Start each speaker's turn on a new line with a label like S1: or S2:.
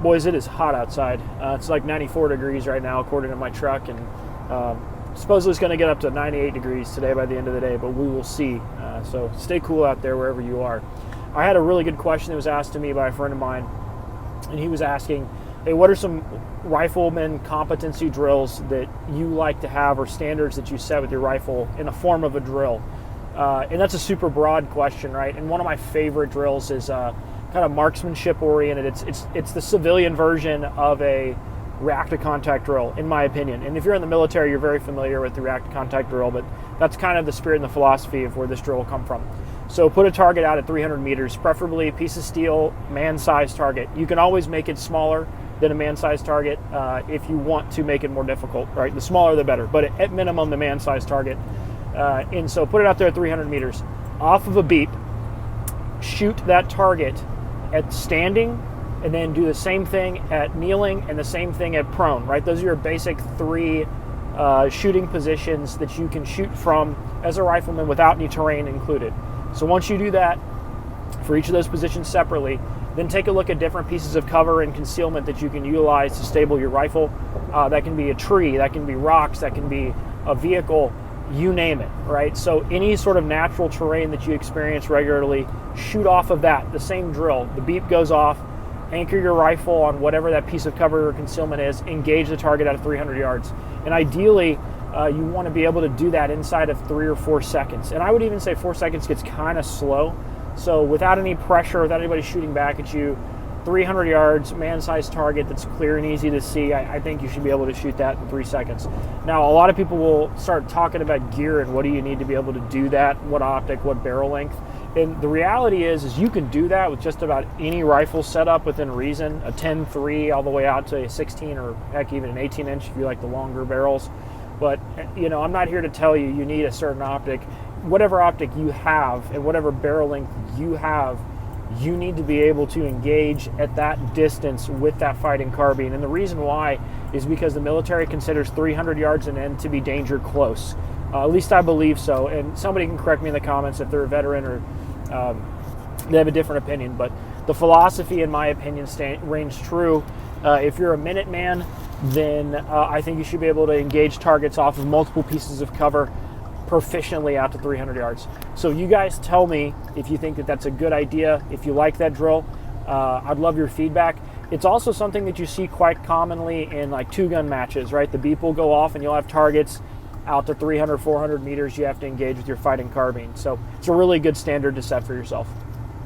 S1: boys, it is hot outside. It's like 94 degrees right now, according to my truck, and supposedly it's going to get up to 98 degrees today by the end of the day, but we will see. So stay cool out there wherever you are. I had a really good question that was asked to me by a friend of mine, and he was asking, hey, what are some rifleman competency drills that you like to have, or standards that you set with your rifle in a form of a drill? And that's a super broad question, right? And one of my favorite drills is kind of marksmanship oriented. It's the civilian version of a reactive contact drill, in my opinion. And if you're in the military, you're very familiar with the reactive contact drill, but that's kind of the spirit and the philosophy of where this drill will come from. So put a target out at 300 meters, preferably a piece of steel, man-sized target. You can always make it smaller than a man-sized target if you want to make it more difficult, right? The smaller the better, but at minimum the man-sized target. And so put it out there at 300 meters. Off of a beep, shoot that target at standing, and then do the same thing at kneeling and the same thing at prone, right? Those are your basic three shooting positions that you can shoot from as a rifleman without any terrain included. So once you do that for each of those positions separately, then take a look at different pieces of cover and concealment that you can utilize to stable your rifle. That can be a tree, that can be rocks, that can be a vehicle, you name it, right? So any sort of natural terrain that you experience regularly, shoot off of that. The same drill. The beep goes off, anchor your rifle on whatever that piece of cover or concealment is, engage the target at 300 yards. And ideally, you want to be able to do that inside of 3 or 4 seconds. And I would even say 4 seconds gets kind of slow. So without any pressure, without anybody shooting back at you, 300 yards, man-sized target that's clear and easy to see, I think you should be able to shoot that in 3 seconds. Now, a lot of people will start talking about gear and what do you need to be able to do that, what optic, what barrel length. And the reality is you can do that with just about any rifle setup within reason, a 10-3 all the way out to a 16 or heck even an 18-inch if you like the longer barrels. But, you know, I'm not here to tell you you need a certain optic. Whatever optic you have and whatever barrel length you have, you need to be able to engage at that distance with that fighting carbine. And the reason why is because the military considers 300 yards and in to be danger close. At least I believe so. And somebody can correct me in the comments if they're a veteran or they have a different opinion. But the philosophy, in my opinion, reigns true. If you're a Minuteman, then I think you should be able to engage targets off of multiple pieces of cover proficiently out to 300 yards. So you guys tell me if you think that that's a good idea, if you like that drill. I'd love your feedback. It's also something that you see quite commonly in like two-gun matches, right? The beep will go off and you'll have targets out to 300, 400 meters. You have to engage with your fighting carbine. So it's a really good standard to set for yourself.